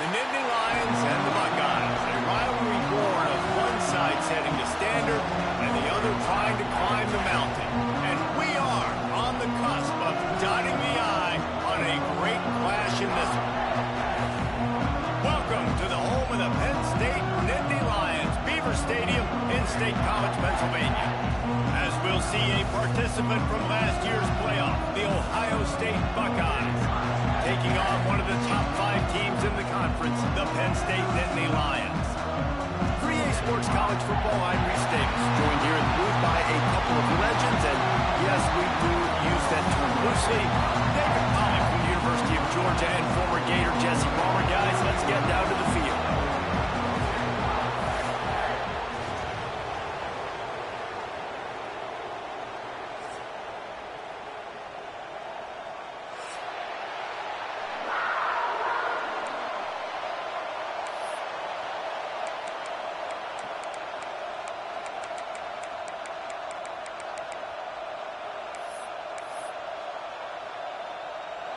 The Nittany Lions and the Buckeyes. A rivalry born of one side setting the standard and the other trying to climb the mountain. And we are on the cusp of dotting the I on a great clash in this one. Welcome to the home of the Penn State Nittany Lions, Beaver Stadium in State College, Pennsylvania. As we'll see a participant from last year's playoff, the Ohio State Buckeyes, taking on one of the top 5 teams in the conference, the Penn State Nittany Lions. 3A Sports College Football, I'm Reese Davis, joined here in the booth by a couple of legends, and yes, we do use that term loosely. David Pollack from the University of Georgia and former Gator Jesse Palmer. Guys, let's get down to the field.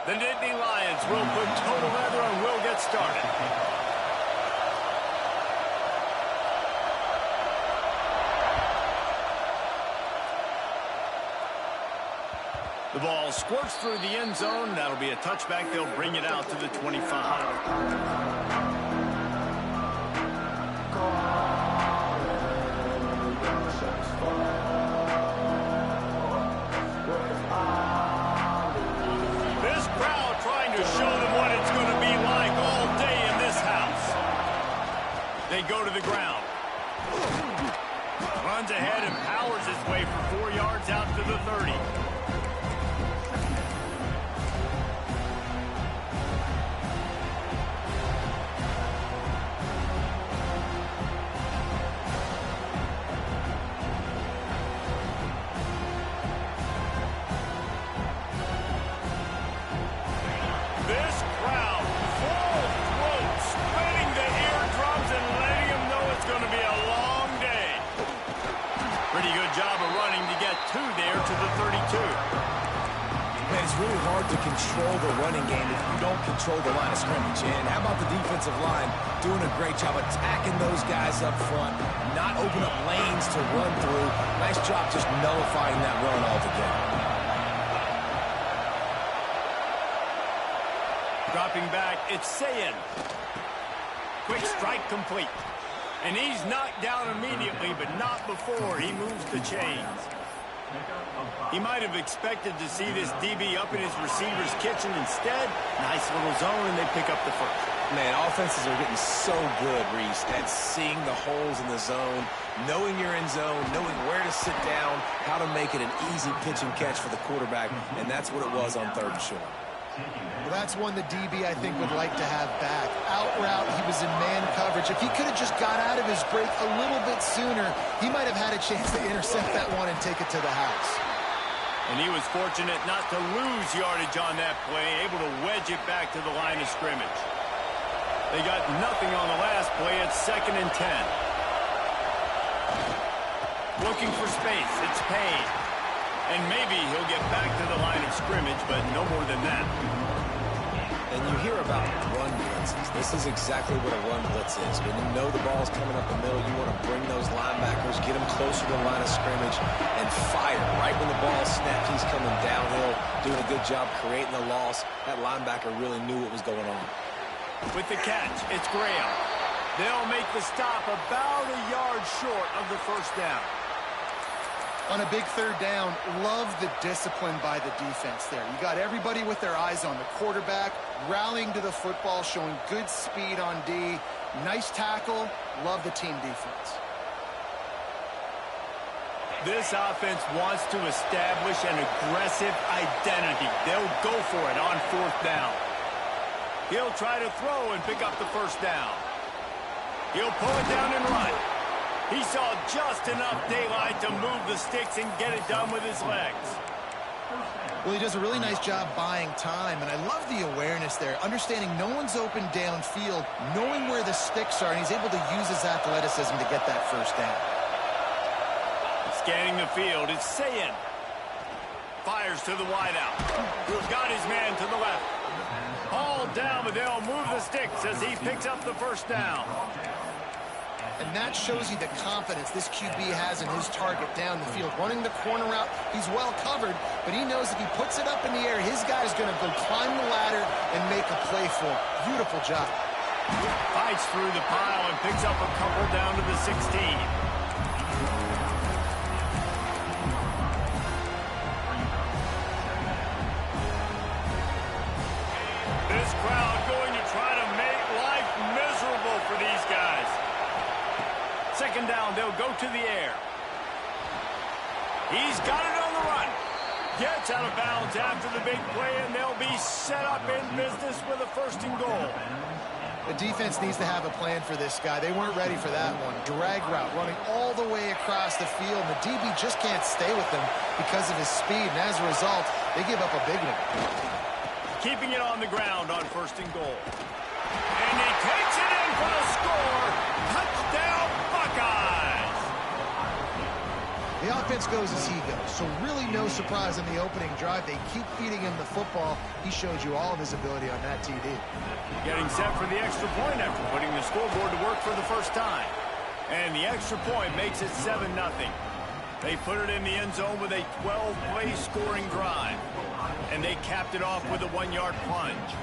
The Nittany Lions will put total leather and will get started. The ball squirts through the end zone. That'll be a touchback. They'll bring it out to the 25. They go to the ground. Runs ahead and powers his way for 4 yards out to the 30. This crowd, full throat, spreading the eardrums and letting them know it's going to be a long day. Pretty good job of running to get 2 there to the 32. Man, it's really hard to control the running game if you don't control the line of scrimmage. And how about the defensive line doing a great job attacking those guys up front, not open up lanes to run through. Nice job just nullifying that run altogether. Dropping back, it's Sayin. Quick strike complete. And he's knocked down immediately, but not before he moves the chains. He might have expected to see this DB up in his receiver's kitchen. Instead, nice little zone, and they pick up the first. Man, offenses are getting so good, Reese, at seeing the holes in the zone, knowing you're in zone, knowing where to sit down, how to make it an easy pitch and catch for the quarterback, and that's what it was on 3rd and short. Well, that's one the DB, I think, would like to have back. Out route, he was in man coverage. If he could have just got out of his break a little bit sooner, he might have had a chance to intercept that one and take it to the house. And he was fortunate not to lose yardage on that play, able to wedge it back to the line of scrimmage. They got nothing on the last play. It's 2nd and 10. Looking for space. It's Penn. And maybe he'll get back to the line of scrimmage, but no more than that. And you hear about run blitzes. This is exactly what a run blitz is. When you know the ball's coming up the middle, you want to bring those linebackers, get them closer to the line of scrimmage, and fire. Right when the ball snapped, he's coming downhill, doing a good job creating the loss. That linebacker really knew what was going on. With the catch, it's Graham. They'll make the stop about a yard short of the first down. On a big 3rd down, love the discipline by the defense there. You got everybody with their eyes on the quarterback, rallying to the football, showing good speed on D. Nice tackle. Love the team defense. This offense wants to establish an aggressive identity. They'll go for it on 4th down. He'll try to throw and pick up the first down. He'll pull it down and run. He saw just enough daylight to move the sticks and get it done with his legs. Well, he does a really nice job buying time, and I love the awareness there, understanding no one's open downfield, knowing where the sticks are, and he's able to use his athleticism to get that first down. Scanning the field, it's Sayin. Fires to the wideout. Got his man to the left. Hall called down, but they'll move the sticks as he picks up the first down. And that shows you the confidence this QB has in his target down the field. Running the corner route, he's well covered, but he knows if he puts it up in the air, his guy's going to go climb the ladder and make a play for him. Beautiful job. Fights through the pile and picks up a couple down to the 16. This crowd going to try to make life miserable for these guys. Second down, they'll go to the air. He's got it on the run. Gets out of bounds after the big play, and they'll be set up in business with a 1st and goal. The defense needs to have a plan for this guy. They weren't ready for that one. Drag route running all the way across the field. The DB just can't stay with him because of his speed, and as a result, they give up a big one. Keeping it on the ground on 1st and goal. And he takes it in for the score. Touchdown, Buckeyes! The offense goes as he goes, so really no surprise in the opening drive. They keep feeding him the football. He showed you all of his ability on that TD. Getting set for the extra point after putting the scoreboard to work for the first time. And the extra point makes it 7-0. They put it in the end zone with a 12-play scoring drive. And they capped it off with a 1-yard plunge.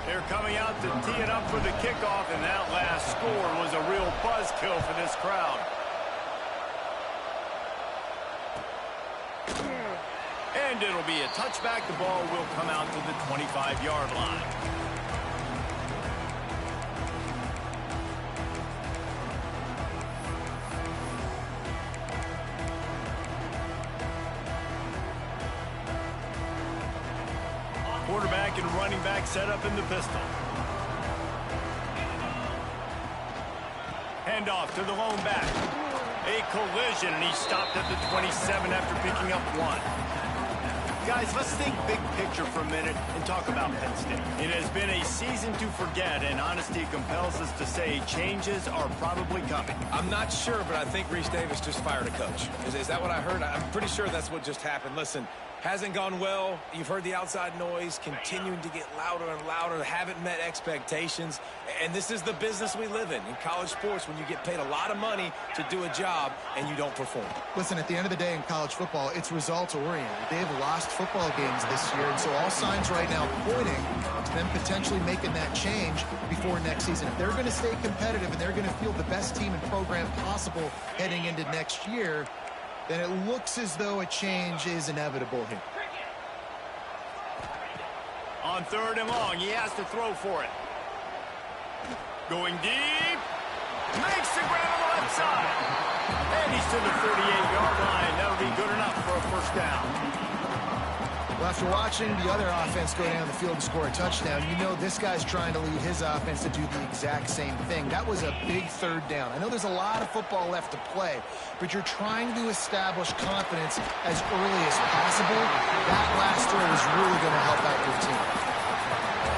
They're coming out to tee it up for the kickoff, and that last score was a real buzzkill for this crowd. And it'll be a touchback. The ball will come out to the 25-yard line. Quarterback and running back set up in the pistol. Handoff to the lone back. A collision, and he stopped at the 27 after picking up 1. Guys, let's think big picture for a minute and talk about Penn State. It has been a season to forget, and honesty compels us to say changes are probably coming. I'm not sure, but I think Reese Davis just fired a coach. Is that what I heard? I'm pretty sure that's what just happened. Listen, hasn't gone well. You've heard the outside noise continuing to get louder and louder. Haven't met expectations. And this is the business we live in college sports, when you get paid a lot of money to do a job and you don't perform. Listen, at the end of the day in college football, it's results-oriented. They've lost football games this year, and so all signs right now pointing to them potentially making that change before next season. If they're going to stay competitive and they're going to field the best team and program possible heading into next year, then it looks as though a change is inevitable here. On 3rd and long, he has to throw for it. Going deep. Makes the grab on the left side. And he's to the 48-yard line. That'll be good enough for a 1st down. Well, after watching the other offense go down the field and score a touchdown, you know this guy's trying to lead his offense to do the exact same thing. That was a big 3rd down. I know there's a lot of football left to play, but you're trying to establish confidence as early as possible. That last throw is really going to help out your team.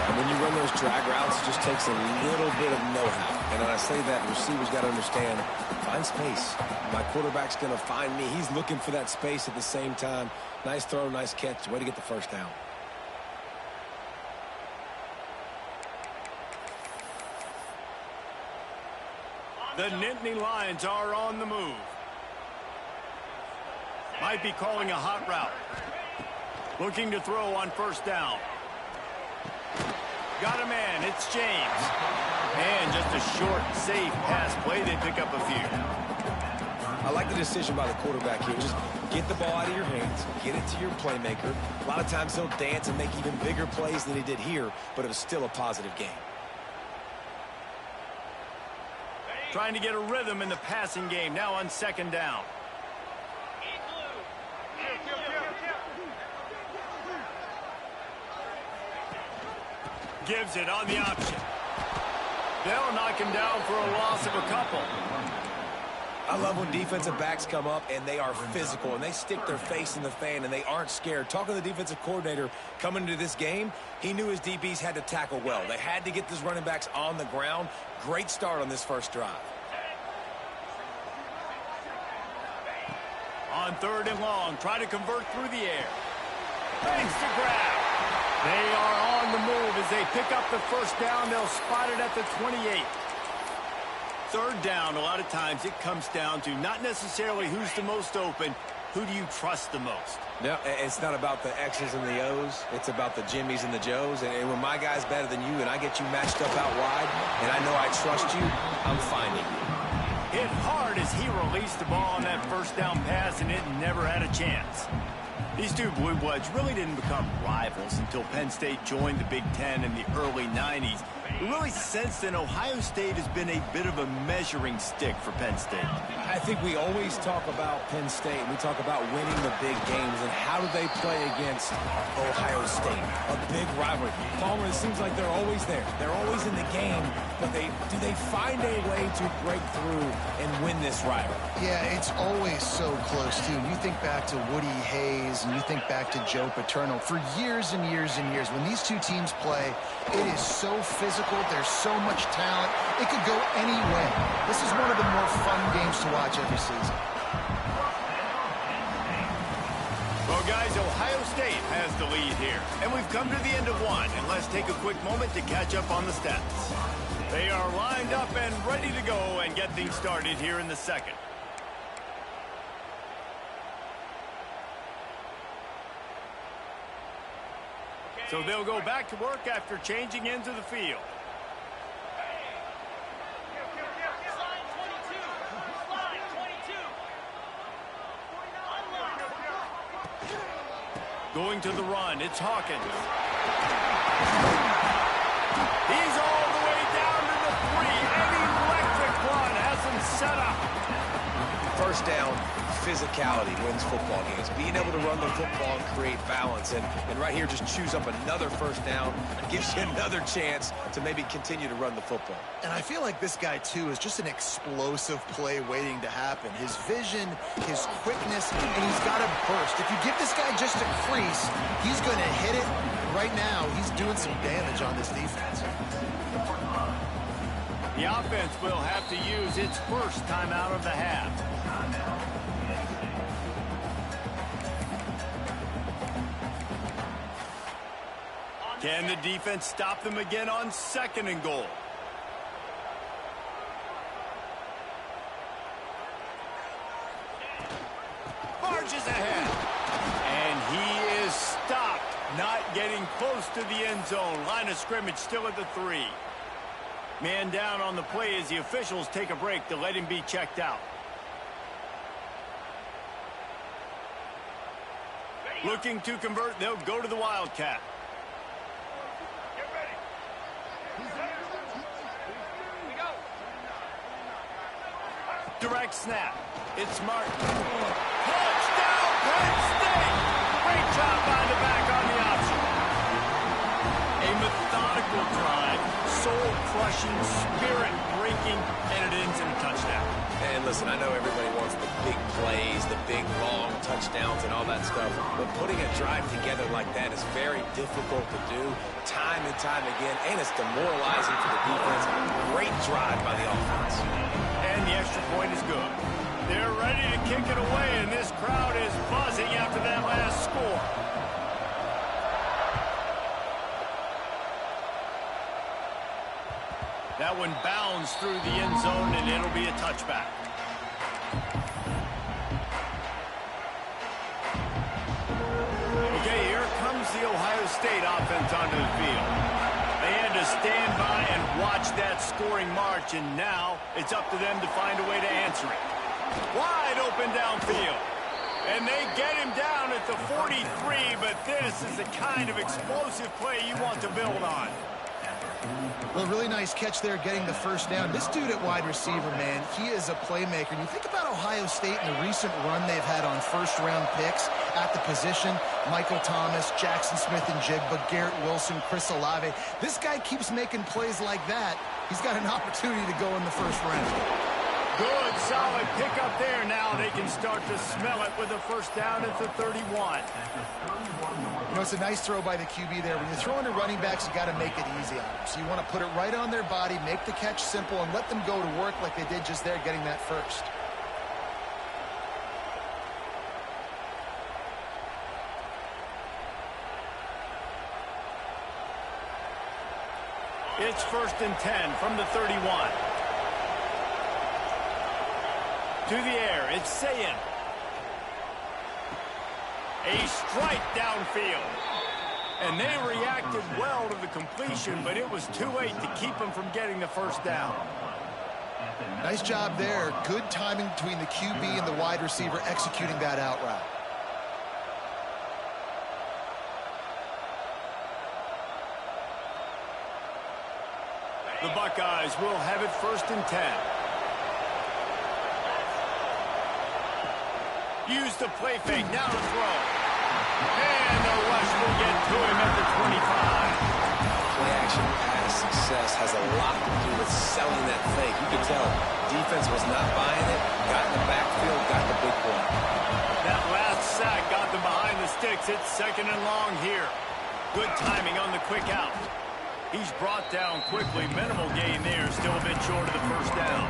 And when you run those drag routes, it just takes a little bit of know-how. And when I say that, receivers got to understand, find space. My quarterback's going to find me. He's looking for that space at the same time. Nice throw, nice catch. Way to get the 1st down. The Nittany Lions are on the move. Might be calling a hot route. Looking to throw on 1st down. Got a man. It's James. And just a short, safe pass play. They pick up a few. I like the decision by the quarterback here. Just get the ball out of your hands. Get it to your playmaker. A lot of times he'll dance and make even bigger plays than he did here, but it was still a positive game. Trying to get a rhythm in the passing game. Now on 2nd down. Gives it on the option. They'll knock him down for a loss of a couple. I love when defensive backs come up and they are physical and they stick their face in the fan and they aren't scared. Talking to the defensive coordinator coming into this game, he knew his DBs had to tackle well. They had to get these running backs on the ground. Great start on this 1st drive. On 3rd and long, try to convert through the air. Makes the grab. They are on the move as they pick up the first down. They'll spot it at the 28. Third down, a lot of times it comes down to not necessarily who's the most open, who do you trust the most? No, it's not about the X's and the O's. It's about the Jimmys and the Joes. And when my guy's better than you and I get you matched up out wide and I know I trust you, I'm finding you. Hit hard as he released the ball on that first down pass, and it never had a chance. These two Blue Bloods really didn't become rivals until Penn State joined the Big Ten in the early 90s. We really sense that Ohio State has been a bit of a measuring stick for Penn State. I think we always talk about Penn State. We talk about winning the big games, and how do they play against Ohio State? A big rivalry. Palmer, it seems like they're always there. They're always in the game, but do they find a way to break through and win this rivalry? Yeah, it's always so close, too. You think back to Woody Hayes, and you think back to Joe Paterno. For years and years and years, when these two teams play, it is so physical. There's so much talent. It could go any way. This is one of the more fun games to watch every season. Well, guys, Ohio State has the lead here. And we've come to the end of one. And let's take a quick moment to catch up on the stats. They are lined up and ready to go and get things started here in the second. So they'll go back to work after changing into the field. Going to the run, it's Hawkins. He's all the way down to the 3. An electric run has him set up. First down, physicality wins football games. Being able to run the football and create balance. And right here, just choose up another first down. Gives you another chance to maybe continue to run the football. And I feel like this guy, too, is just an explosive play waiting to happen. His vision, his quickness, and he's got a burst. If you give this guy just a crease, he's going to hit it. Right now, he's doing some damage on this defense. The offense will have to use its first timeout of the half. Can the defense stop them again on 2nd and goal? Marches ahead. And he is stopped. Not getting close to the end zone. Line of scrimmage still at the 3. Man down on the play as the officials take a break to let him be checked out. Looking to convert, they'll go to the Wildcat. Direct snap. It's Martin. Touchdown, Penn State! Great job by the back on the option. A methodical drive, soul-crushing, spirit-breaking, and it ends in a touchdown. And listen, I know everybody wants the big plays, the big, long touchdowns and all that stuff, but putting a drive together like that is very difficult to do time and time again, and it's demoralizing for the defense. Great drive by the offense. And the extra point is good. They're ready to kick it away, and this crowd is buzzing after that last score. That one bounds through the end zone, and it'll be a touchback. Okay, here comes the Ohio State offense onto the field. They had to stand by and watch that scoring march, and now it's up to them to find a way to answer it. Wide open downfield. And they get him down at the 43, but this is the kind of explosive play you want to build on. Well, really nice catch there getting the first down. This dude at wide receiver, man, he is a playmaker. And you think about Ohio State and the recent run they've had on first-round picks at the position. Michael Thomas, Jackson Smith-Njigba, Garrett Wilson, Chris Olave. This guy keeps making plays like that. He's got an opportunity to go in the first round. Good, solid pickup there. Now they can start to smell it with a first down at the 31. You know, it's a nice throw by the QB there. When you're throwing to running backs, you got to make it easy on them. So you want to put it right on their body, make the catch simple, and let them go to work like they did just there, getting that first. It's 1st and 10 from the 31. To the air, it's Sayin. A strike downfield. And they reacted well to the completion, but it was too late to keep them from getting the first down. Nice job there. Good timing between the QB and the wide receiver executing that out route. The Buckeyes will have it 1st and 10. Use the play fake, now to throw. And the rush will get to him at the 25. Play action pass success has a lot to do with selling that fake. You can tell defense was not buying it, got in the backfield, got the big play. That last sack got them behind the sticks. It's 2nd and long here. Good timing on the quick out. He's brought down quickly. Minimal gain there, still a bit short of the first down.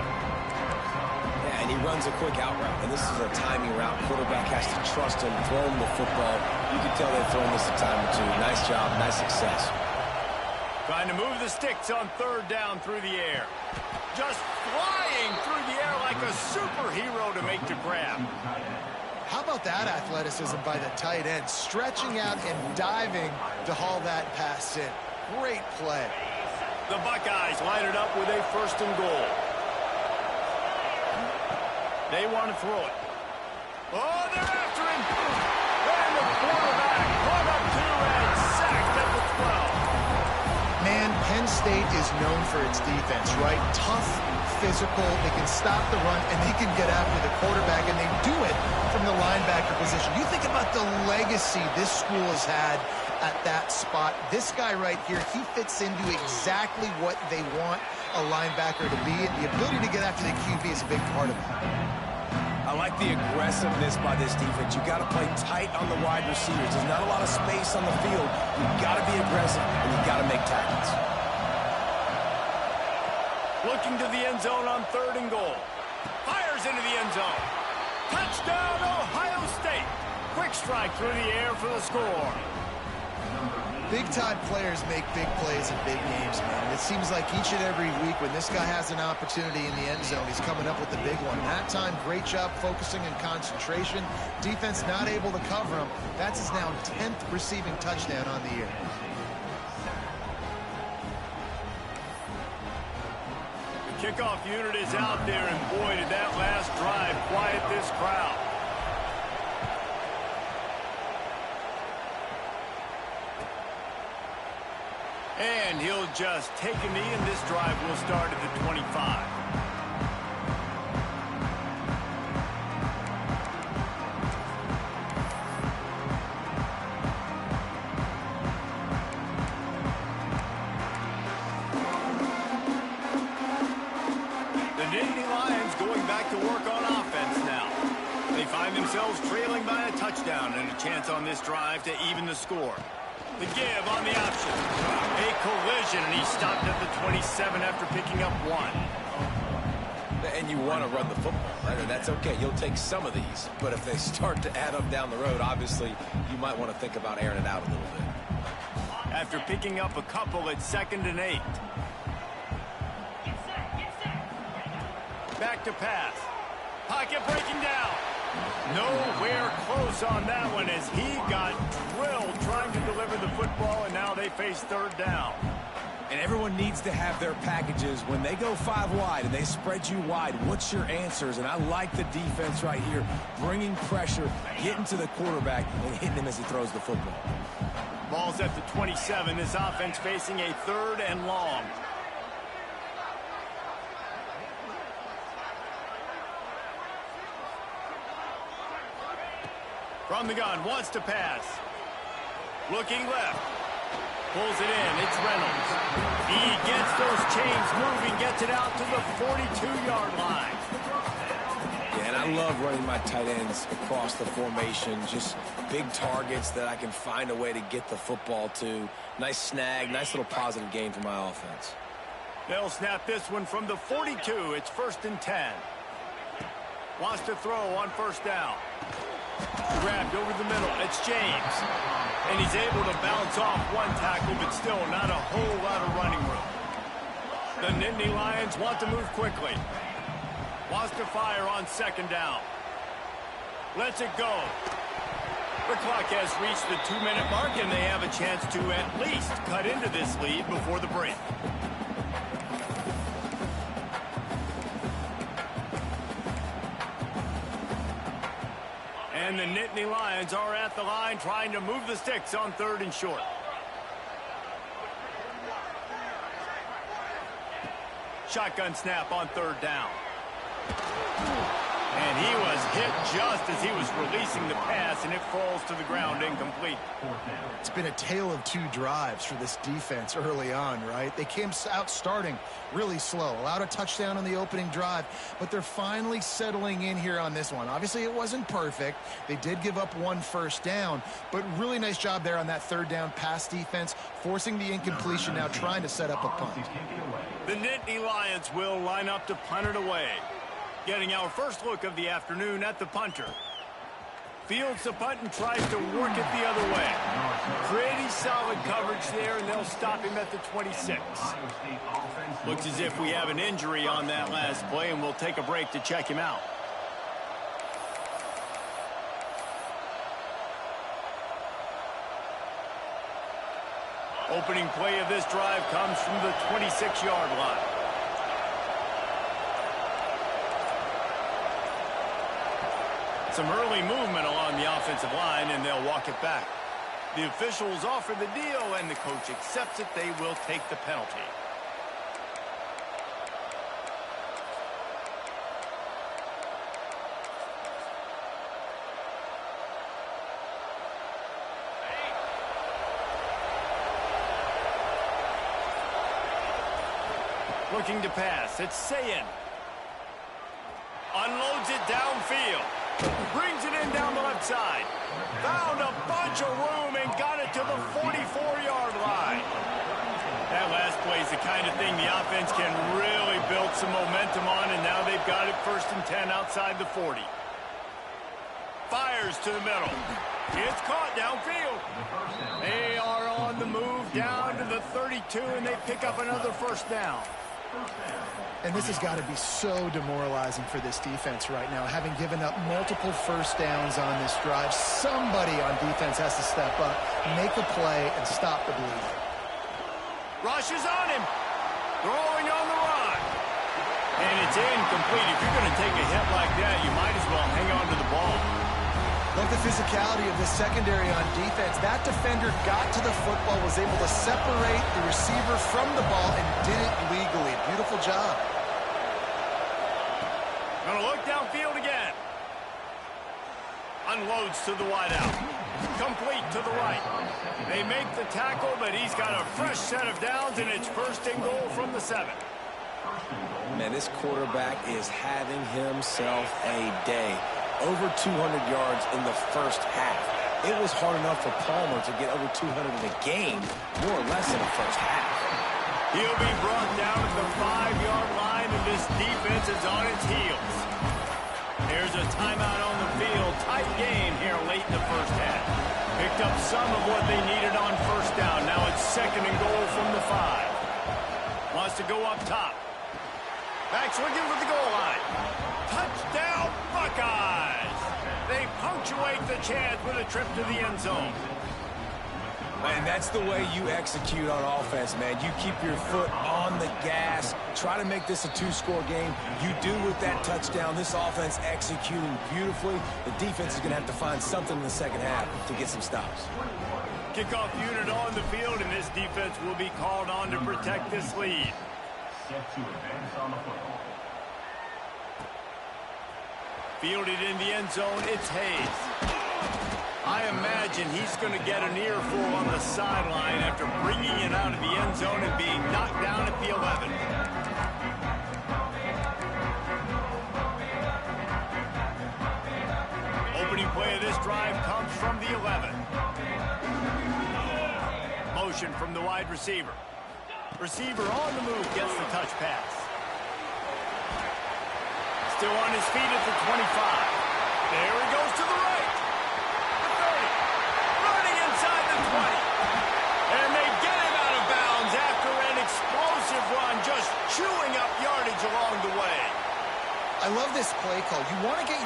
Yeah, and he runs a quick out route, and this is a timing route. Quarterback has to trust him, throw him the football. You can tell they've thrown this a time or two. Nice job, nice success. Trying to move the sticks on 3rd down through the air. Just flying through the air like a superhero to make the grab. How about that athleticism by the tight end, stretching out and diving to haul that pass in. Great play. The Buckeyes line it up with a 1st and goal. They want to throw it. Oh, they're after him. And the quarterback brought up 2 and sacked at the 12. Man, Penn State is known for its defense, right? Tough, physical, they can stop the run, and they can get after the quarterback, and they do it from the linebacker position. You think about the legacy this school has had at that spot. This guy right here, he fits into exactly what they want a linebacker to be, and the ability to get after the QB is a big part of it. I like the aggressiveness by this defense. You got to play tight on the wide receivers. There's not a lot of space on the field. You got to be aggressive, and you got to make tackles. Looking to the end zone on 3rd and goal. Fires into the end zone. Touchdown, Ohio State. Quick strike through the air for the score. Big-time players make big plays in big games, man. It seems like each and every week when this guy has an opportunity in the end zone, he's coming up with the big one. That time, great job focusing and concentration. Defense not able to cover him. That's his now 10th receiving touchdown on the year. The kickoff unit is out there, and boy, did that last drive quiet this crowd. And he'll just take a knee, and this drive will start at the 25. The Nittany Lions going back to work on offense now. They find themselves trailing by a touchdown and a chance on this drive to even the score. The give on the option. A collision, and he stopped at the 27 after picking up 1. And you want to run the football, right? And that's okay. You'll take some of these. But if they start to add up down the road, obviously, you might want to think about airing it out a little bit. After picking up a couple, it's 2nd and 8. Back to pass. Pocket breaking down. Nowhere close on that one as he got drilled trying to deliver the football, and now they face 3rd down. And everyone needs to have their packages. When they go 5 wide and they spread you wide, what's your answers? And I like the defense right here, bringing pressure, getting to the quarterback, and hitting him as he throws the football. Ball's at the 27. This offense facing a 3rd and long. From the gun, wants to pass. Looking left. Pulls it in. It's Reynolds. He gets those chains moving, gets it out to the 42-yard line. Yeah, and I love running my tight ends across the formation. Just big targets that I can find a way to get the football to. Nice snag, nice little positive gain for my offense. They'll snap this one from the 42. It's 1st and 10. Wants to throw on 1st down. Grabbed over the middle. It's James. And he's able to bounce off one tackle, but still not a whole lot of running room. The Nittany Lions want to move quickly. Wants to fire on second down. Lets it go. The clock has reached the 2-minute mark, and they have a chance to at least cut into this lead before the break. And the Nittany Lions are at the line trying to move the sticks on 3rd and short. Shotgun snap on 3rd down. And he was hit just as he was releasing the pass, and it falls to the ground incomplete. It's been a tale of 2 drives for this defense early on, right? They came out starting really slow, allowed a touchdown on the opening drive, but they're finally settling in here on this one. Obviously, it wasn't perfect. They did give up 1 first down, but really nice job there on that 3rd down pass defense, forcing the incompletion, now trying to set up a punt. The Nittany Lions will line up to punt it away. Getting our first look of the afternoon at the punter. Fields the punt and tries to work it the other way. Pretty solid coverage there, and they'll stop him at the 26. Looks as if we have an injury on that last play, and we'll take a break to check him out. Opening play of this drive comes from the 26-yard line. Some early movement along the offensive line, and they'll walk it back. The officials offer the deal, and the coach accepts it. They will take the penalty. Looking to pass. It's Sayin. Unloads it downfield. Brings it in down the left side. Found a bunch of room and got it to the 44-yard line. That last play is the kind of thing the offense can really build some momentum on, and now they've got it 1st and 10 outside the 40. Fires to the middle. It's caught downfield. They are on the move down to the 32, and they pick up another 1st down. And this has got to be so demoralizing for this defense right now, having given up multiple 1st downs on this drive. Somebody on defense has to step up, make a play, and stop the bleeding. Rush is on him. Throwing on the run. And it's incomplete. If you're going to take a hit like that, you might as well hang on to the ball. Like the physicality of the secondary on defense, that defender got to the football, was able to separate the receiver from the ball, and did it legally. Beautiful job. Gonna look downfield again. Unloads to the wideout. Complete to the right. They make the tackle, but he's got a fresh set of downs, and it's 1st and goal from the 7. Man, this quarterback is having himself a day. Over 200 yards in the 1st half. It was hard enough for Palmer to get over 200 in a game, more or less in the 1st half. He'll be brought down at the 5-yard line, and this defense is on its heels. There's a timeout on the field. Tight game here late in the 1st half. Picked up some of what they needed on 1st down. Now it's 2nd and goal from the 5. Wants to go up top. Back's looking for the goal line. Touchdown, Buckeyes! They punctuate the chance with a trip to the end zone. And that's the way you execute on offense, man. You keep your foot on the gas. Try to make this a 2-score game. You do with that touchdown. This offense executing beautifully. The defense is going to have to find something in the 2nd half to get some stops. Kickoff unit on the field, and this defense will be called on to protect this lead. Set to advance on the football. Fielded in the end zone, it's Hayes. I imagine he's going to get an earful on the sideline after bringing it out of the end zone and being knocked down at the 11. Opening play of this drive comes from the 11. Motion from the wide receiver. Receiver on the move, gets the touch pass. Still on his feet at the 25. There he goes to the right. The 30. Running inside the 20. And they get him out of bounds after an explosive run, just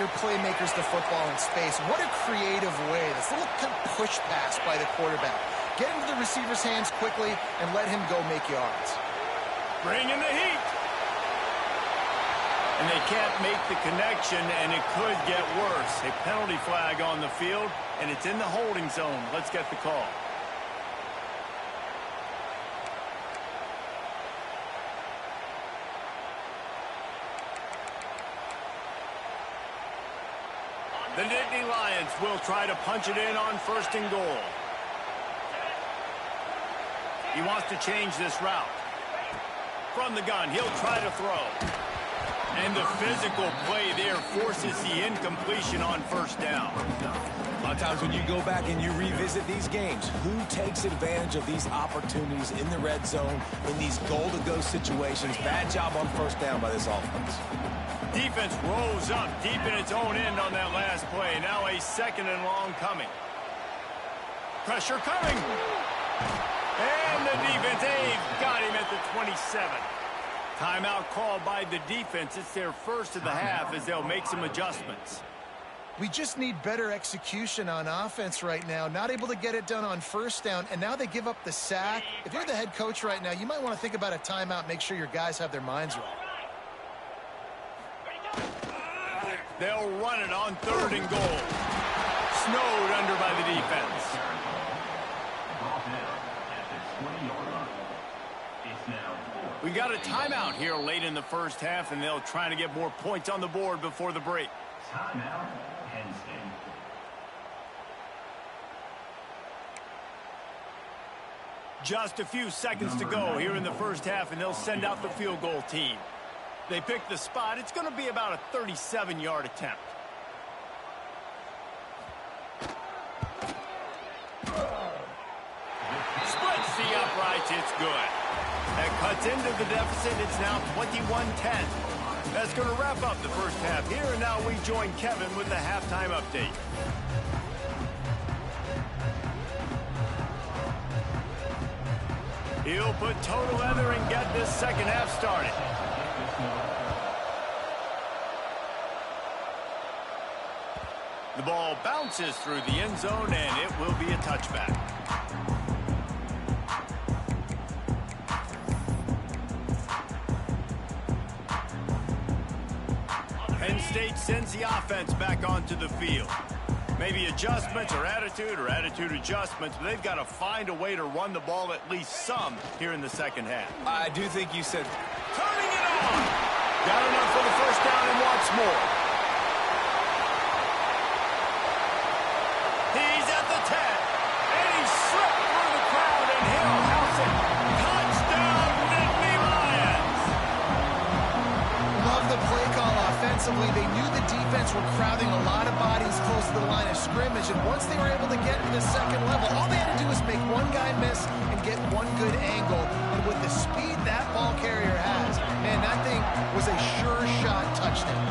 their playmakers the football in space. What a creative way. This little kind of push pass by the quarterback. Get into the receiver's hands quickly and let him go make yards. Bring in the heat. And they can't make the connection, and it could get worse. A penalty flag on the field, and it's in the holding zone. Let's get the call. The Nittany Lions will try to punch it in on 1st and goal. He wants to change this route. From the gun, he'll try to throw. And the physical play there forces the incompletion on 1st down. A lot of times when you go back and you revisit these games, who takes advantage of these opportunities in the red zone, in these goal-to-go situations? Bad job on 1st down by this offense. Defense rolls up deep in its own end on that last play. Now a 2nd and long coming. Pressure coming. And the defense, they've got him at the 27. Timeout called by the defense. It's their first of the half as they'll make some adjustments. We just need better execution on offense right now. Not able to get it done on 1st down, and now they give up the sack. If you're the head coach right now, you might want to think about a timeout, make sure your guys have their minds right. They'll run it on 3rd and goal. Snowed under by the defense. We got a timeout here late in the 1st half, and they'll try to get more points on the board before the break. Timeout, Penn State. Just a few seconds to go here in the 1st half, and they'll send out the field goal team. They pick the spot. It's going to be about a 37-yard attempt. Splits the uprights. It's good. That cuts into the deficit. It's now 21-10. That's going to wrap up the 1st half here, and now we join Kevin with the halftime update. He'll put toe to leather and get this 2nd half started. The ball bounces through the end zone, and it will be a touchback. Penn State sends the offense back onto the field. Maybe adjustments or attitude adjustments, but they've got to find a way to run the ball at least some here in the 2nd half. I do think you said... Turning it on! Got enough for the 1st down and wants more. He's at the 10, and he slipped through the crowd, and he'll house it. Touchdown, Nittany Lions! Love the play call offensively. They knew the defense were crowding a lot of bodies close to the line of scrimmage, and once they were able to get to the 2nd level, all they had to do was make one guy miss and get one good angle. And with the speed that ball carrier has, man, that thing was a sure shot touchdown.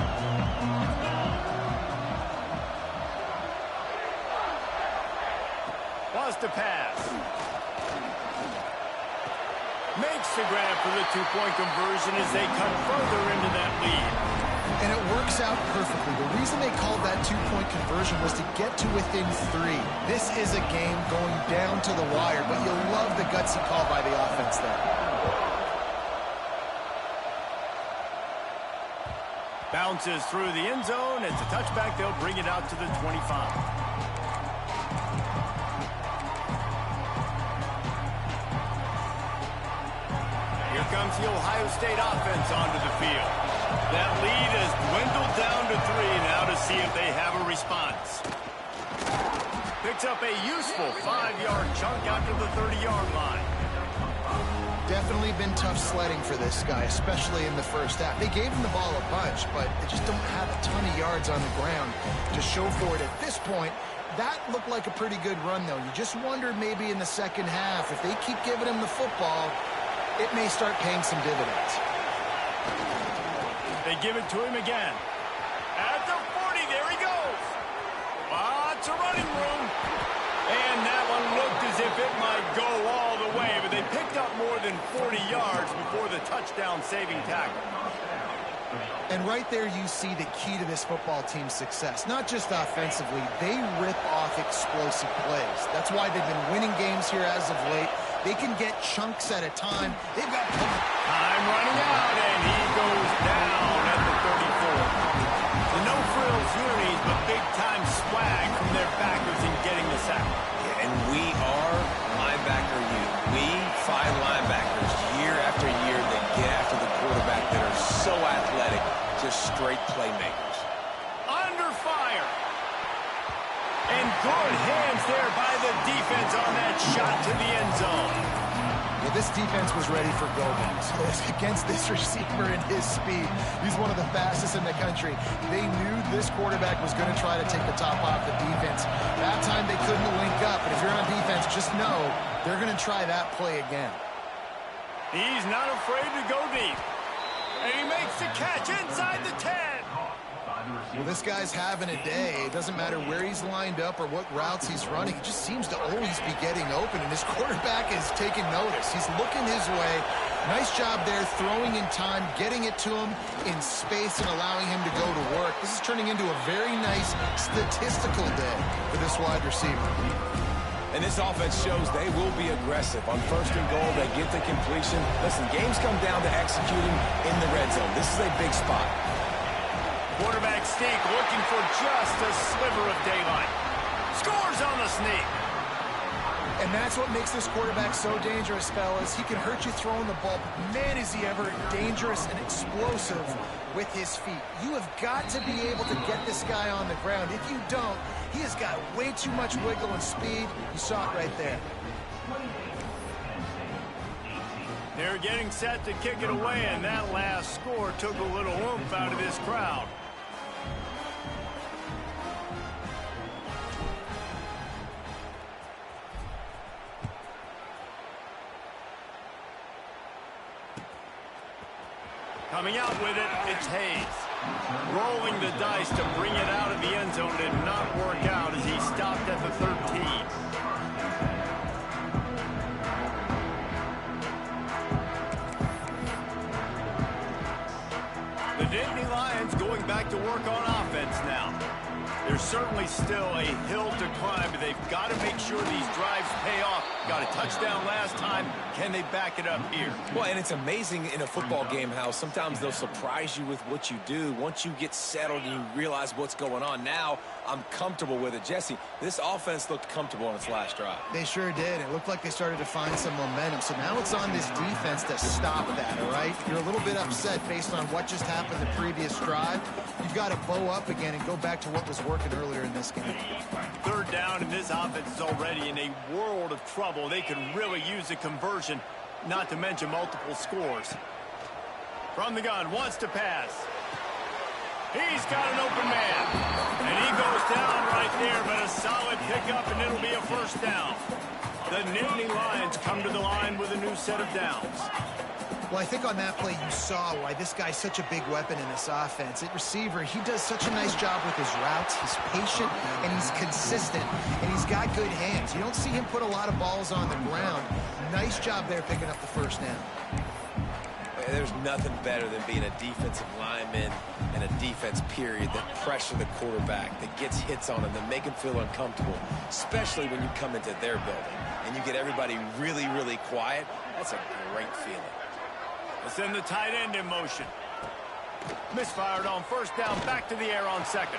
Wants to pass. Makes the grab for the 2-point conversion as they cut further into that lead. And it works out perfectly. The reason they called that 2-point conversion was to get to within 3. This is a game going down to the wire, but you'll love the gutsy call by the offense there. Bounces through the end zone. It's a touchback. They'll bring it out to the 25. Here comes the Ohio State offense onto the field. That lead has dwindled down to 3 now to see if they have a response. Picks up a useful 5-yard chunk after the 30-yard line. Definitely been tough sledding for this guy, especially in the 1st half. They gave him the ball a bunch, but they just don't have a ton of yards on the ground to show for it at this point. That looked like a pretty good run, though. You just wonder maybe in the 2nd half, if they keep giving him the football, it may start paying some dividends. They give it to him again. At the 40, there he goes. Lots of running room. And that one looked as if it might go all the way, but they picked up more than 40 yards before the touchdown-saving tackle. And right there you see the key to this football team's success. Not just offensively, they rip off explosive plays. That's why they've been winning games here as of late. They can get chunks at a time. They've got time running out, and he goes down at the 34. The no-frills unis, but big-time swag from their backers in getting the sack. Yeah, and we are linebacker unit. We find linebackers year after year that get after the quarterback that are so athletic, just straight playmakers. Under fire. And good hands there by the defense on that shot to the end zone. Well, this defense was ready for go-backs. Against this receiver and his speed, he's one of the fastest in the country. They knew this quarterback was going to try to take the top off the defense. That time they couldn't link up, but if you're on defense, just know they're going to try that play again. He's not afraid to go deep. And he makes the catch inside the 10. Well, this guy's having a day. It doesn't matter where he's lined up or what routes he's running. He just seems to always be getting open, and his quarterback is taking notice. He's looking his way. Nice job there, throwing in time, getting it to him in space and allowing him to go to work. This is turning into a very nice statistical day for this wide receiver. And this offense shows they will be aggressive. On first and goal, they get the completion. Listen, games come down to executing in the red zone. This is a big spot. Quarterback sneak looking for just a sliver of daylight. Scores on the sneak. And that's what makes this quarterback so dangerous, fellas. He can hurt you throwing the ball, but man, is he ever dangerous and explosive with his feet. You have got to be able to get this guy on the ground. If you don't, he has got way too much wiggle and speed. You saw it right there. They're getting set to kick it away, and that last score took a little oomph out of this crowd. Coming out with it, it's Hayes. Rolling the dice to bring it out of the end zone did not work out as he stopped at the 13. The Nittany Lions going back to work on offense now. There's certainly still a hill to climb, but they've got to make sure these drives pay off. Got a touchdown last time. Can they back it up here? Well, and it's amazing in a football game how sometimes they'll surprise you with what you do. Once you get settled and you realize what's going on, now I'm comfortable with it. Jesse, this offense looked comfortable on its last drive. They sure did. It looked like they started to find some momentum. So now it's on this defense to stop that, all right? If you're a little bit upset based on what just happened the previous drive, you've got to bow up again and go back to what was working earlier in this game. Third down, and this offense is already in a world of trouble. They could really use a conversion, not to mention multiple scores. From the gun, wants to pass. He's got an open man. And he goes down right there, but a solid pickup, and it'll be a first down. The Nittany Lions come to the line with a new set of downs. Well, I think on that play you saw why this guy's such a big weapon in this offense. At receiver, he does such a nice job with his routes. He's patient, and he's consistent, and he's got good hands. You don't see him put a lot of balls on the ground. Nice job there picking up the first down. There's nothing better than being a defensive lineman and a defense period that pressure the quarterback, that gets hits on him, that make him feel uncomfortable, especially when you come into their building and you get everybody really, really quiet. That's a great feeling. Let's send the tight end in motion. Misfired on first down, back to the air on second.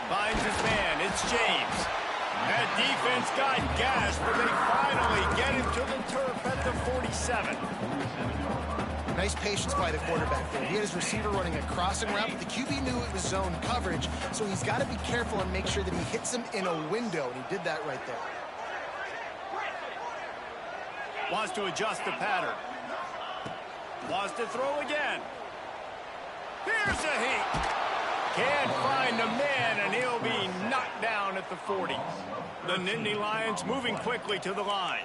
Finds his man, it's James. That defense got gashed, but they finally get him to the turf at the 47. Nice patience by the quarterback there. He had his receiver running a crossing route, but the QB knew it was zone coverage, so he's got to be careful and make sure that he hits him in a window, and he did that right there. Wants to adjust the pattern. Wants to throw again. Here's a heat. Can't find a man, and he'll be knocked down at the 40. The Nittany Lions moving quickly to the line.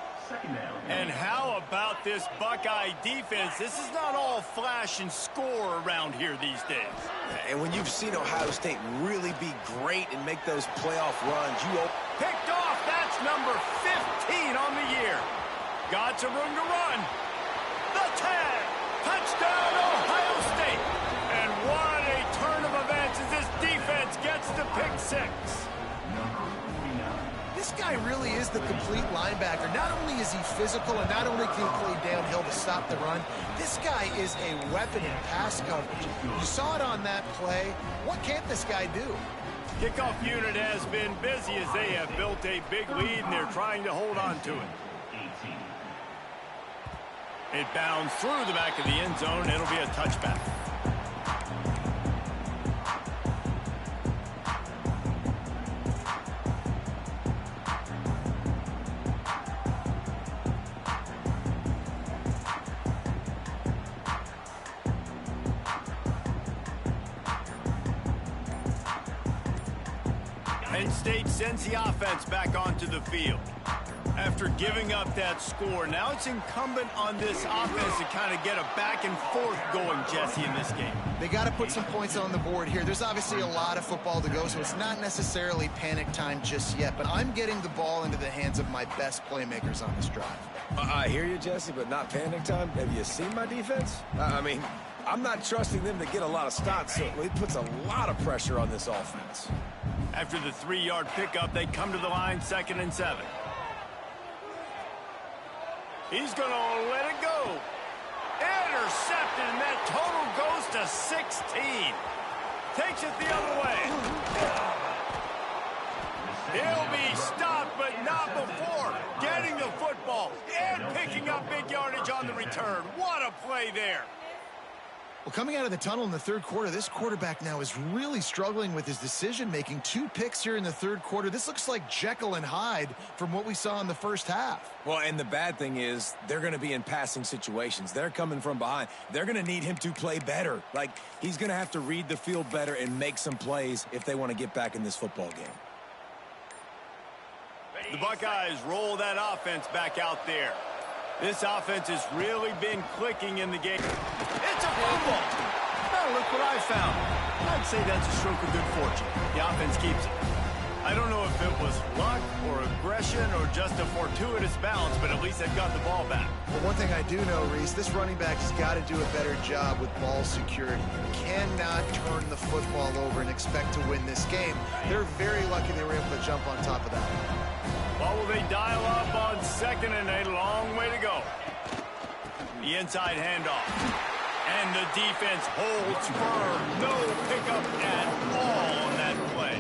And how about this Buckeye defense? This is not all flash and score around here these days. And when you've seen Ohio State really be great and make those playoff runs, picked off. That's number 15 on the year. Got some room to run. The tag. Touchdown, Ohio State. And what gets the pick six. Number 49. This guy really is the complete linebacker. Not only is he physical and not only can he play downhill to stop the run, this guy is a weapon in pass coverage. You saw it on that play. What can't this guy do? Kickoff unit has been busy as they have built a big lead and they're trying to hold on to it. 18. It bounds through the back of the end zone. It'll be a touchback. Penn State sends the offense back onto the field. After giving up that score, now it's incumbent on this offense to kind of get a back and forth going, Jesse, in this game. They got to put some points on the board here. There's obviously a lot of football to go, so it's not necessarily panic time just yet, but I'm getting the ball into the hands of my best playmakers on this drive. I hear you, Jesse, but not panic time. Have you seen my defense? I mean, I'm not trusting them to get a lot of stops, so it puts a lot of pressure on this offense. After the 3-yard pickup, they come to the line, 2nd and 7. He's going to let it go. Intercepted, and that total goes to 16. Takes it the other way. He'll be stopped, but not before getting the football and picking up big yardage on the return. What a play there. Well, coming out of the tunnel in the third quarter, this quarterback now is really struggling with his decision-making. 2 picks here in the third quarter. This looks like Jekyll and Hyde from what we saw in the first half. Well, and the bad thing is they're going to be in passing situations. They're coming from behind. They're going to need him to play better. Like, he's going to have to read the field better and make some plays if they want to get back in this football game. The Buckeyes roll that offense back out there. This offense has really been clicking in the game. It's a fumble. Now look what I found. I'd say that's a stroke of good fortune. The offense keeps it. I don't know if it was luck or aggression or just a fortuitous bounce, but at least they've got the ball back. Well, one thing I do know, Reese, this running back has got to do a better job with ball security. You cannot turn the football over and expect to win this game. They're very lucky they were able to jump on top of that. Well, will they dial up on 2nd and 8? Long way to go. The inside handoff. And the defense holds firm. No pickup at all on that play.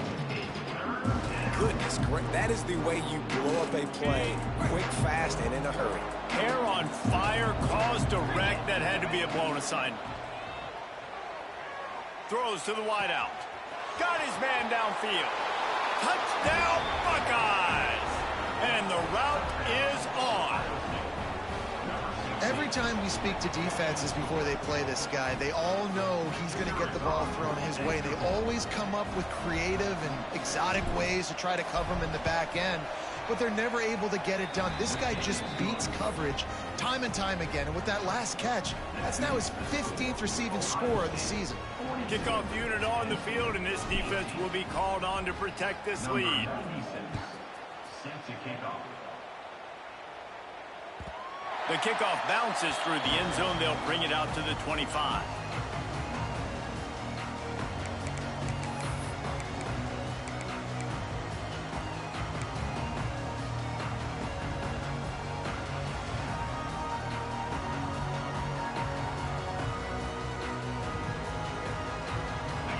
Goodness, great. That is the way you blow up a play. Quick, fast, and in a hurry. Hair on fire, caused a wreck. That had to be a blown assignment. Throws to the wideout. Got his man downfield. Touchdown, Buckeyes! And the route is on. Every time we speak to defenses before they play this guy, they all know he's going to get the ball thrown his way. They always come up with creative and exotic ways to try to cover him in the back end, but they're never able to get it done. This guy just beats coverage time and time again, and with that last catch, that's now his 15th receiving score of the season. Kickoff unit on the field, and this defense will be called on to protect this lead. Set to kick off. The kickoff bounces through the end zone. They'll bring it out to the 25.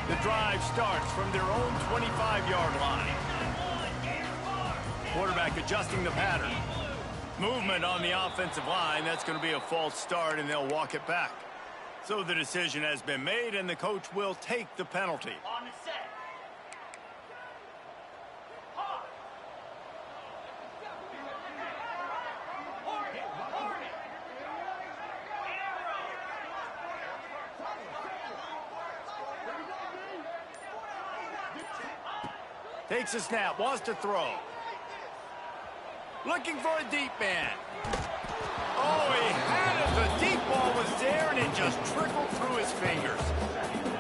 The drive starts from their own 25-yard line. Quarterback adjusting the pattern. Movement on the offensive line. That's going to be a false start, and they'll walk it back. So the decision has been made, and the coach will take the penalty. On the set. Takes a snap, wants to throw. Looking for a deep man. Oh, he had it. The deep ball was there, and it just trickled through his fingers.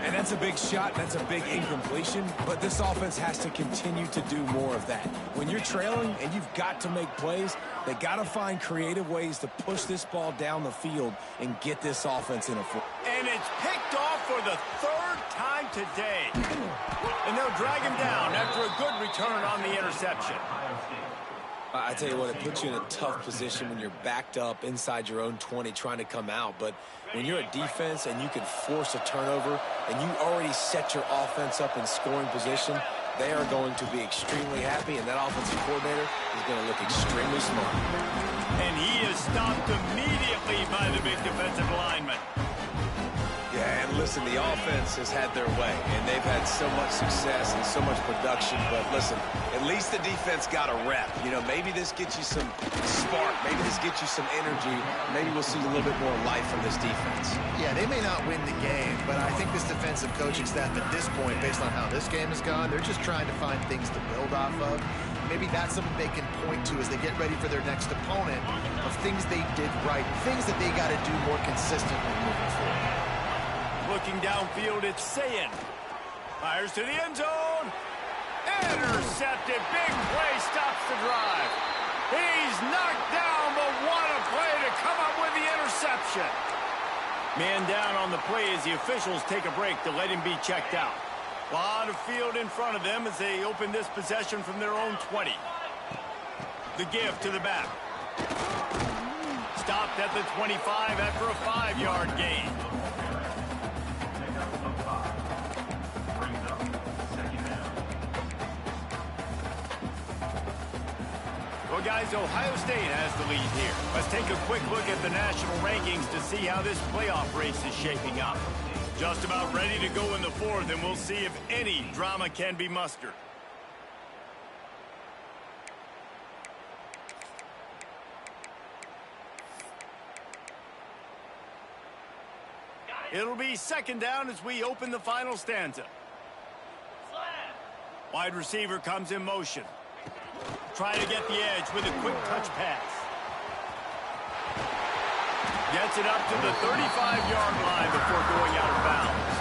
And that's a big shot. That's a big incompletion. But this offense has to continue to do more of that. When you're trailing and you've got to make plays, they got to find creative ways to push this ball down the field and get this offense in a foot. And it's picked off for the 3rd time today. And they'll drag him down after a good return on the interception. I tell you what, it puts you in a tough position when you're backed up inside your own 20 trying to come out. But when you're a defense and you can force a turnover and you already set your offense up in scoring position, they are going to be extremely happy, and that offensive coordinator is going to look extremely smart. And he is stopped immediately by the big defensive lineman. Yeah, and listen, the offense has had their way, and they've had so much success and so much production. But listen, at least the defense got a rep. You know, maybe this gets you some spark. Maybe this gets you some energy. Maybe we'll see a little bit more life from this defense. Yeah, they may not win the game, but I think this defensive coaching staff at this point, based on how this game has gone, they're just trying to find things to build off of. Maybe that's something they can point to as they get ready for their next opponent of things they did right, things that they got to do more consistently moving forward. Looking downfield, it's Sayin. Fires to the end zone. Intercepted. Big play stops the drive. He's knocked down, but what a play to come up with the interception. Man down on the play as the officials take a break to let him be checked out. A lot of field in front of them as they open this possession from their own 20. The give to the back. Stopped at the 25 after a 5-yard gain. Well, guys, Ohio State has the lead here. Let's take a quick look at the national rankings to see how this playoff race is shaping up. Just about ready to go in the fourth, and we'll see if any drama can be mustered. It'll be second down as we open the final stanza. Wide receiver comes in motion. Trying to get the edge with a quick touch pass. Gets it up to the 35-yard line before going out of bounds.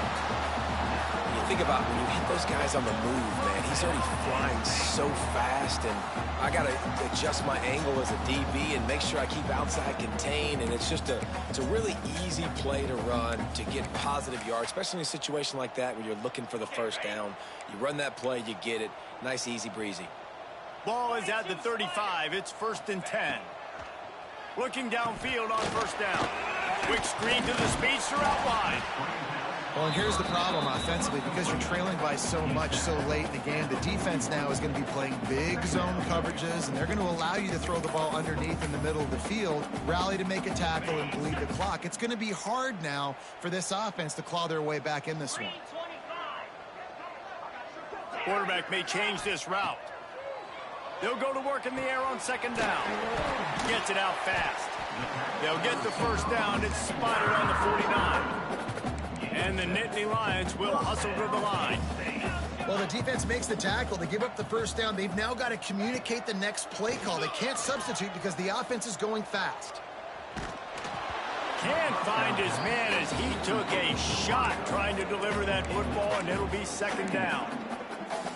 You think about when you hit those guys on the move, man, he's already flying so fast, and I got to adjust my angle as a DB and make sure I keep outside contained, and it's a really easy play to run to get positive yards, especially in a situation like that where you're looking for the first down. You run that play, you get it. Nice, easy breezy. Ball is at the 35. It's 1st and 10. Looking downfield on first down. Quick screen to the speedster out wide. Well, and here's the problem offensively. Because you're trailing by so much so late in the game, the defense now is going to be playing big zone coverages, and they're going to allow you to throw the ball underneath in the middle of the field, rally to make a tackle, and bleed the clock. It's going to be hard now for this offense to claw their way back in this one. Quarterback may change this route. They'll go to work in the air on second down. Gets it out fast. They'll get the first down. It's spotted on the 49. And the Nittany Lions will hustle to the line. Well, the defense makes the tackle. They give up the first down. They've now got to communicate the next play call. They can't substitute because the offense is going fast. Can't find his man as he took a shot trying to deliver that football, and it'll be second down.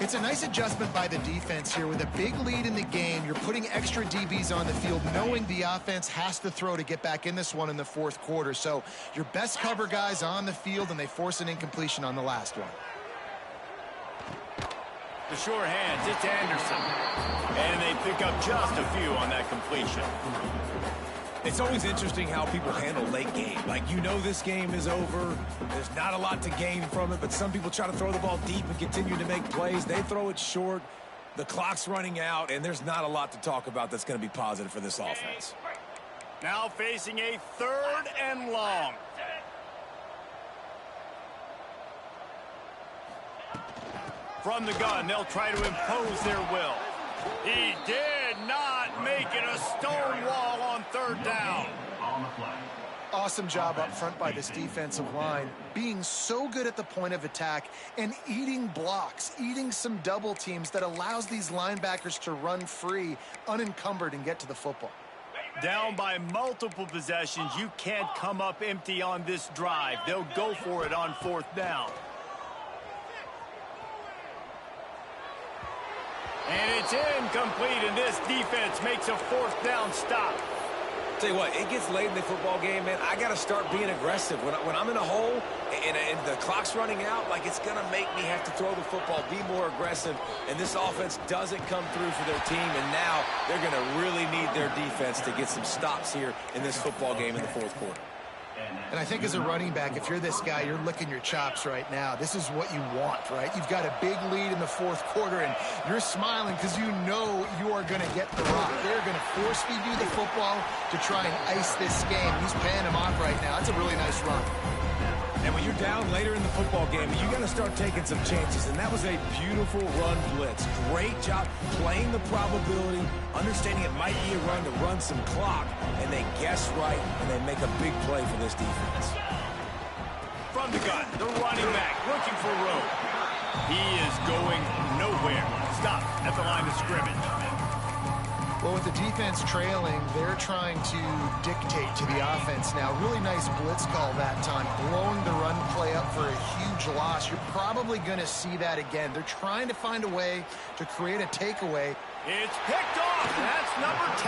It's a nice adjustment by the defense here. With a big lead in the game, you're putting extra DBs on the field, knowing the offense has to throw to get back in this one in the fourth quarter. So your best cover guys on the field, and they force an incompletion on the last one. The sure hands, it's Anderson. And they pick up just a few on that completion. It's always interesting how people handle late game. Like, you know this game is over. There's not a lot to gain from it, but some people try to throw the ball deep and continue to make plays. They throw it short. The clock's running out, and there's not a lot to talk about that's going to be positive for this offense. Now facing a 3rd and long. From the gun, they'll try to impose their will. He did not make it a stone wall on 3rd down. Awesome job up front by this defensive line, being so good at the point of attack and eating blocks, eating some double teams that allows these linebackers to run free, unencumbered, and get to the football. Down by multiple possessions, you can't come up empty on this drive. They'll go for it on 4th down. And it's incomplete, and this defense makes a 4th down stop. Tell you what, it gets late in the football game, man. I got to start being aggressive. When I'm in a hole and the clock's running out, like, it's going to make me have to throw the football, be more aggressive, and this offense doesn't come through for their team, and now they're going to really need their defense to get some stops here in this football game in the fourth quarter. And I think as a running back, if you're this guy, you're licking your chops right now. This is what you want, right? You've got a big lead in the fourth quarter, and you're smiling because you know you are going to get the rock. They're going to force feed you the football to try and ice this game. He's paying him off right now. That's a really nice run. And when you're down later in the football game, you got to start taking some chances. And that was a beautiful run blitz. Great job playing the probability, understanding it might be a run to run some clock. And they guess right, and they make a big play for this defense. From the gun, the running back looking for room. He is going nowhere. Stop at the line of scrimmage. Well, with the defense trailing, they're trying to dictate to the offense now. Really nice blitz call that time, blowing the run play up for a huge loss. You're probably going to see that again. They're trying to find a way to create a takeaway. It's picked off. That's number 10.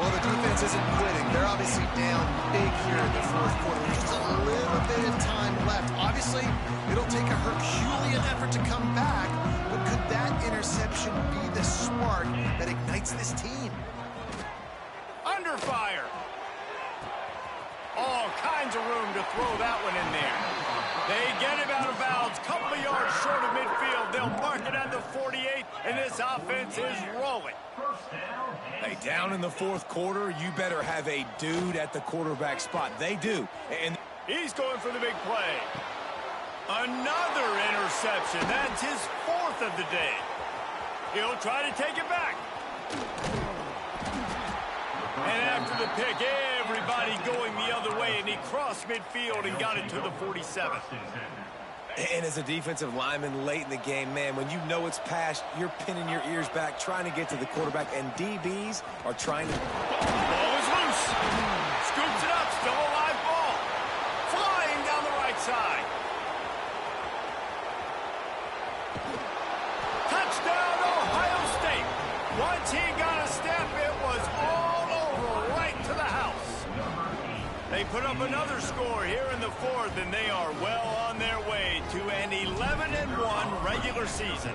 Well, the defense isn't quitting. They're obviously down big here in the fourth quarter. There's just a little bit of time left. Obviously, it'll take a Herculean effort to come back, but could that interception be the spark that ignites this team? Under fire. All kinds of room to throw that one in there. They get him out of bounds. Couple of yards short of midfield. They'll mark it at the 48, and this offense is rolling. Hey, down in the fourth quarter, you better have a dude at the quarterback spot. They do. And he's going for the big play. Another interception. That's his fourth of the day. He'll try to take it back. And after the pick, everybody going the other way, and he crossed midfield and got it to the 47. And as a defensive lineman late in the game, man, when you know it's past, you're pinning your ears back, trying to get to the quarterback, and DBs are trying to... Ball is loose. Scoops it up. Still a live ball. Flying down the right side. Touchdown, Ohio State. Once he got a step, it was all over right to the house. They put up another score here in the fourth, and they are well on their way to an 11-1 regular season.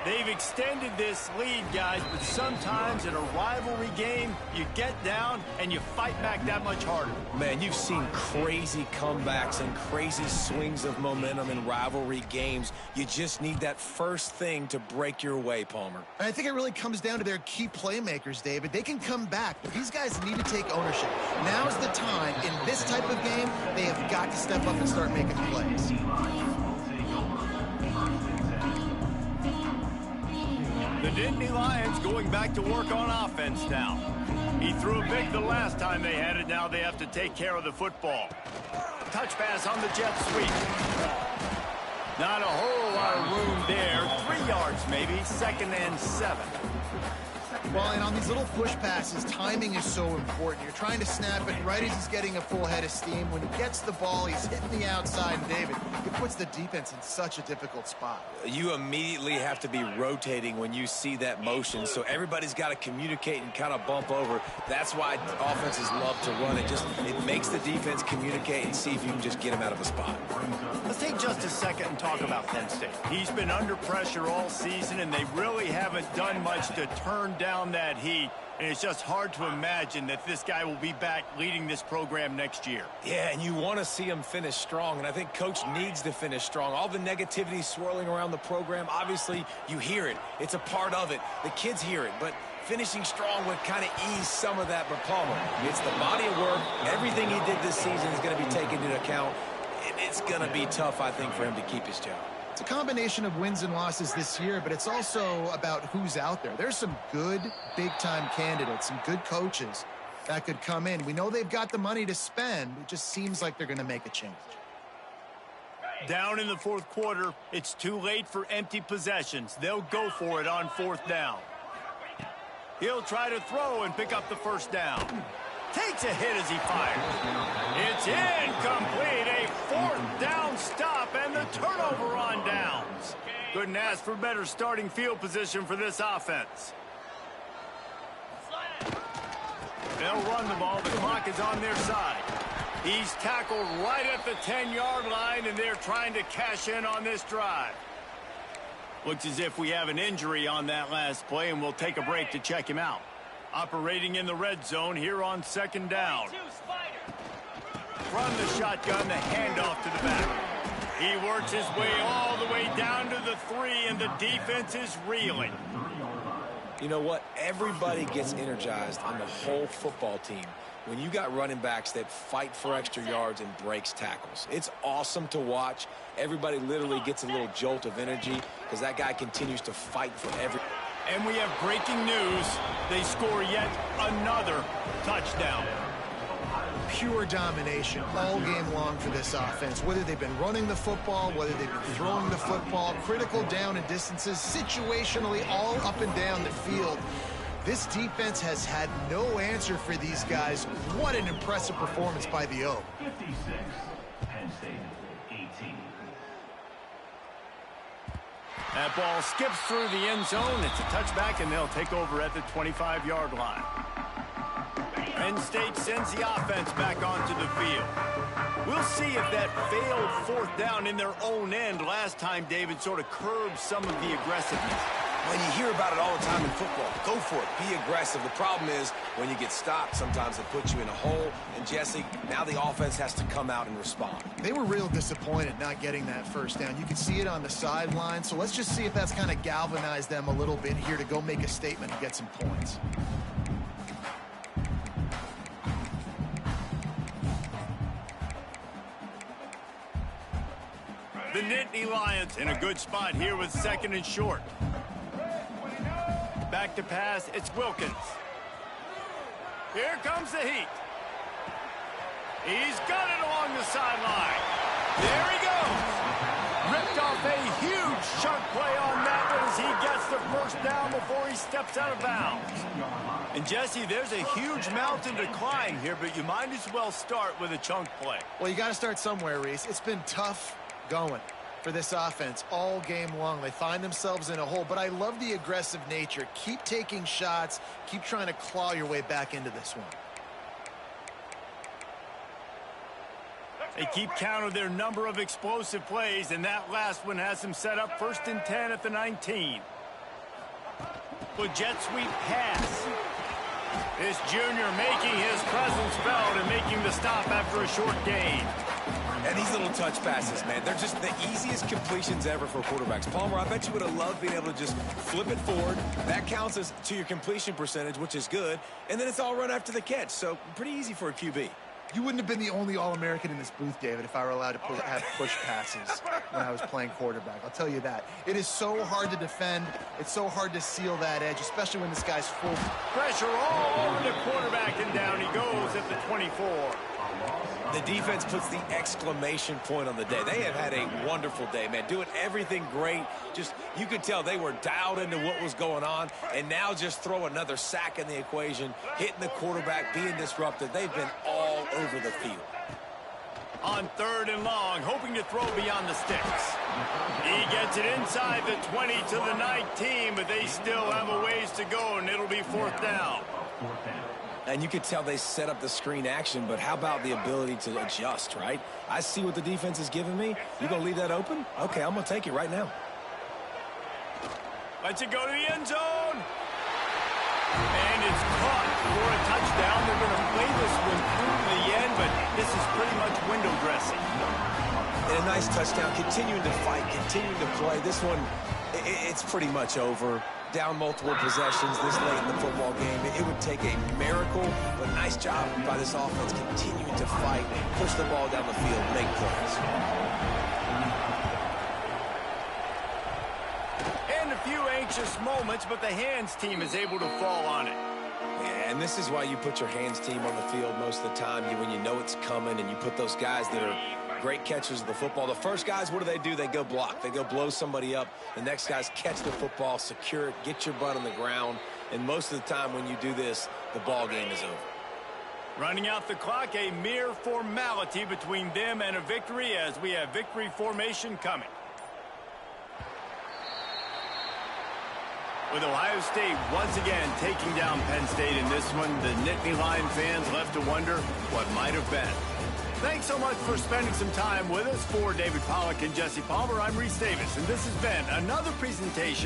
They've extended this lead, guys, but sometimes in a rivalry game, you get down and you fight back that much harder. Man, you've seen crazy comebacks and crazy swings of momentum in rivalry games. You just need that first thing to break your way, Palmer. I think it really comes down to their key playmakers, David. They can come back, but these guys need to take ownership. Now's the time. In this type of game, they have got to step up and start making plays. The Nittany Lions going back to work on offense now. He threw a pick the last time they had it. Now they have to take care of the football. Touch pass on the jet sweep. Not a whole lot of room there. 3 yards maybe. 2nd and 7. Well, and on these little push passes, timing is so important. You're trying to snap it right as he's getting a full head of steam. When he gets the ball, he's hitting the outside. And David, it puts the defense in such a difficult spot. You immediately have to be rotating when you see that motion, so everybody's got to communicate and kind of bump over. That's why offenses love to run it. It makes the defense communicate and see if you can just get him out of a spot. Let's take just a second and talk about Penn State. He's been under pressure all season, and they really haven't done much to turn down that heat. And it's just hard to imagine that this guy will be back leading this program next year. Yeah, and you want to see him finish strong, and I think Coach needs to finish strong. All the negativity swirling around the program, obviously you hear it. It's a part of it. The kids hear it, but finishing strong would kind of ease some of that. But Palmer, it's the body of work. Everything he did this season is going to be taken into account. And it's going to be tough, I think, for him to keep his job. It's a combination of wins and losses this year, but it's also about who's out there. There's some good big-time candidates, some good coaches that could come in. We know they've got the money to spend. It just seems like they're going to make a change. Down in the fourth quarter, it's too late for empty possessions. They'll go for it on 4th down. He'll try to throw and pick up the 1st down. Takes a hit as he fires. It's incomplete. A 4th down stop and the turnover on downs. Couldn't ask for better starting field position for this offense. They'll run the ball. The clock is on their side. He's tackled right at the 10-yard line, and they're trying to cash in on this drive. Looks as if we have an injury on that last play, and we'll take a break to check him out. Operating in the red zone here on second down. From the shotgun, the handoff to the back. He works his way all the way down to the 3, and the defense is reeling. You know what? Everybody gets energized on the whole football team when you got running backs that fight for extra yards and breaks tackles. It's awesome to watch. Everybody literally gets a little jolt of energy because that guy continues to fight for every... And we have breaking news. They score yet another touchdown. Pure domination all game long for this offense. Whether they've been running the football, whether they've been throwing the football, critical down and distances, situationally all up and down the field. This defense has had no answer for these guys. What an impressive performance by the O. 56, Penn State, 18. That ball skips through the end zone. It's a touchback, and they'll take over at the 25-yard line. Penn State sends the offense back onto the field. We'll see if that failed fourth down in their own end last time, David, sort of curbed some of the aggressiveness. Well, you hear about it all the time in football. Go for it. Be aggressive. The problem is when you get stopped, sometimes it puts you in a hole. And, Jesse, now the offense has to come out and respond. They were real disappointed not getting that first down. You can see it on the sideline. So let's just see if that's kind of galvanized them a little bit here to go make a statement and get some points. The Nittany Lions in a good spot here with second and short. Back to pass, it's Wilkins. Here comes the heat. He's got it along the sideline. There he goes. Ripped off a huge chunk play on that one as he gets the first down before he steps out of bounds. And, Jesse, there's a huge mountain to climb here, but you might as well start with a chunk play. Well, you got to start somewhere, Reese. It's been tough going for this offense all game long. They find themselves in a hole, but I love the aggressive nature. Keep taking shots. Keep trying to claw your way back into this one. They keep count of their number of explosive plays, and that last one has them set up 1st and 10 at the 19. With jet sweep pass. This junior making his presence felt and making the stop after a short gain. And these little touch passes, man, they're just the easiest completions ever for quarterbacks. Palmer, I bet you would have loved being able to just flip it forward. That counts as to your completion percentage, which is good. And then it's all run after the catch, so pretty easy for a QB. You wouldn't have been the only All-American in this booth, David, if I were allowed to have push passes when I was playing quarterback. I'll tell you that. It is so hard to defend. It's so hard to seal that edge, especially when this guy's full. Pressure all over the quarterback, and down he goes at the 24. The defense puts the exclamation point on the day. They have had a wonderful day, man. Doing everything great. Just, you could tell they were dialed into what was going on. And now just throw another sack in the equation, hitting the quarterback, being disruptive. They've been all over the field. On 3rd and long, hoping to throw beyond the sticks. He gets it inside the 20 to the 19, but they still have a ways to go, and it'll be 4th down. And you could tell they set up the screen action, but how about the ability to adjust, right? I see what the defense is giving me. You going to leave that open? Okay, I'm going to take it right now. Lets it go to the end zone. And it's caught for a touchdown. They're going to play this one through to the end, but this is pretty much window dressing. And a nice touchdown, continuing to fight, continuing to play. This one, it's pretty much over. Down multiple possessions this late in the football game. It would take a miracle, but nice job by this offense continuing to fight, push the ball down the field, make plays. And a few anxious moments, but the hands team is able to fall on it. Yeah, and this is why you put your hands team on the field most of the time, when you know it's coming, and you put those guys that are great catchers of the football. The first guys, what do? They go block. They go blow somebody up. The next guys catch the football, secure it, get your butt on the ground. And most of the time when you do this, the ball game is over. Running out the clock, a mere formality between them and a victory as we have victory formation coming. With Ohio State once again taking down Penn State in this one, the Nittany Lion fans left to wonder what might have been. Thanks so much for spending some time with us. For David Pollack and Jesse Palmer, I'm Reese Davis, and this has been another presentation